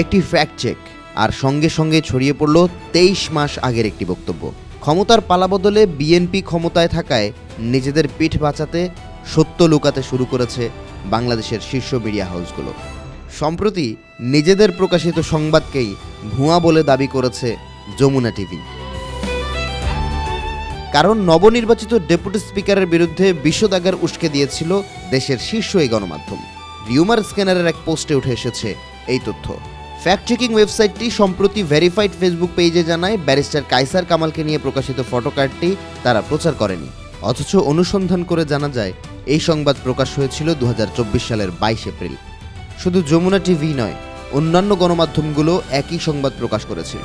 একটি fact check, আর সঙ্গে সঙ্গে ছড়িয়ে পড়ল 23 মাস আগের একটি বক্তব্য। ক্ষমতার পালাবদলে বিএনপি ক্ষমতায় থাকায় নিজেদের পিঠ বাঁচাতে সত্য লুকাতে শুরু করেছে বাংলাদেশের শীর্ষ মিডিয়া হাউসগুলো। সম্প্রতি নিজেদের প্রকাশিত সংবাদকেই ভুয়া বলে দাবি করেছে যমুনা টিভি। কারণ নবনির্বাচিত ডেপুটি স্পিকারের বিরুদ্ধে বিষোদাগার উস্কে দিয়েছিল দেশের শীর্ষ এই গণমাধ্যম। রিউমার স্ক্যানারের এক পোস্টে উঠে এসেছে এই তথ্য। ফ্যাক্ট চেকিং ওয়েবসাইটটি সম্প্রতি ভেরিফাইড ফেসবুক পেজে জানায় ব্যারিস্টার কায়সার কামালকে নিয়ে প্রকাশিত ফটোকার্ডটি তারা প্রচার করেনি। অথচ অনুসন্ধান করে জানা যায় এই সংবাদ প্রকাশ হয়েছিল 2024 সালের 22 এপ্রিল। শুধু যমুনা টিভি নয়, অন্যান্য গণমাধ্যমগুলো একই সংবাদ প্রকাশ করেছিল।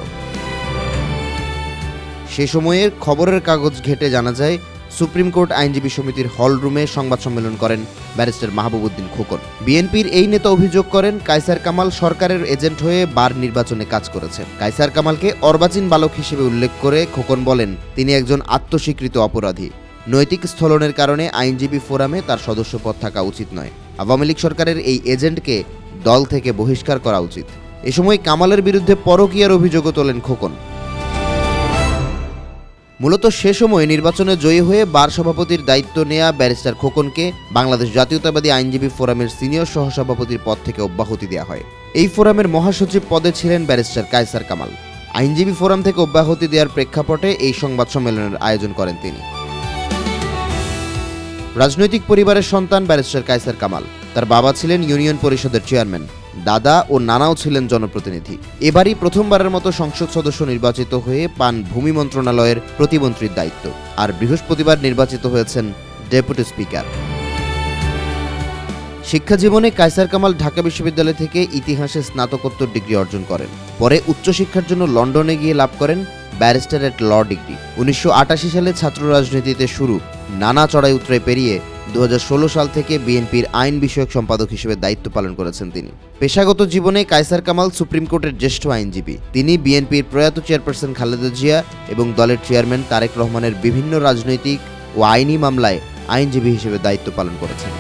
সে সময়ের খবরের কাগজ ঘেটে জানা যায় সুপ্রিম কোর্ট আইনজীবী সমিতির হল রুমে সংবাদ সম্মেলন করেন ব্যারিস্টার মাহবুব উদ্দিন খোকন। বিএনপির এই নেতা অভিযোগ করেন কায়সার কামাল সরকারের এজেন্ট হয়ে বার নির্বাচনে কাজ করেছেন। কায়সার কামালকে অর্বাচীন বালক হিসেবে উল্লেখ করে খোকন বলেন তিনি একজন আত্মস্বীকৃত অপরাধী। নৈতিক স্থলনের কারণে আইনজীবী ফোরামে তার সদস্যপদ থাকা উচিত নয়। আওয়ামী লীগ সরকারের এই এজেন্টকে দল থেকে বহিষ্কার করা উচিত। এ সময় কামালের বিরুদ্ধে পরকীয়ার অভিযোগও তোলেন খোকন। মূলত সে সময় নির্বাচনে জয়ী হয়ে বার সভাপতির দায়িত্ব নেয়া ব্যারিস্টার খোকনকে বাংলাদেশ জাতীয়তাবাদী আইনজীবী ফোরামের সিনিয়র সহসভাপতির পদ থেকে অব্যাহতি দেওয়া হয়। এই ফোরামের মহাসচিব পদে ছিলেন ব্যারিস্টার কায়সার কামাল। আইনজীবী ফোরাম থেকে অব্যাহতি দেওয়ার প্রেক্ষাপটে এই সংবাদ সম্মেলনের আয়োজন করেন তিনি। রাজনৈতিক পরিবারের সন্তান ব্যারিস্টার কায়সার কামাল। তার বাবা ছিলেন ইউনিয়ন পরিষদের চেয়ারম্যান, দাদা ও নানাও ছিলেন জনপ্রতিনিধি। এবারই প্রথমবারের মতো সংসদ সদস্য নির্বাচিত হয়ে পান ভূমি মন্ত্রণালয়ের প্রতিমন্ত্রীর দায়িত্ব, আর বৃহস্পতিবার নির্বাচিত হয়েছেন ডেপুটি স্পিকার। শিক্ষা জীবনে কায়সার কামাল ঢাকা বিশ্ববিদ্যালয় থেকে ইতিহাসে স্নাতকোত্তর ডিগ্রি অর্জন করেন। পরে উচ্চশিক্ষার জন্য লন্ডনে গিয়ে লাভ করেন ব্যারিস্টারেট ল ডিগ্রি। 1988 সালে ছাত্র রাজনীতিতে শুরু, নানা চড়াই উতরাই পেরিয়ে 2016 সাল থেকে বিএনপির আইন বিষয়ক সম্পাদক হিসেবে দায়িত্ব পালন করেছেন তিনি। পেশাগত জীবনে কায়সার কামাল সুপ্রিম কোর্টের জ্যেষ্ঠ আইনজীবী। তিনি বিএনপির প্রয়াত চেয়ারপারসন খালেদা জিয়া এবং দলের চেয়ারম্যান তারেক রহমানের বিভিন্ন রাজনৈতিক ও আইনি মামলায় আইনজীবী হিসেবে দায়িত্ব পালন করেছেন।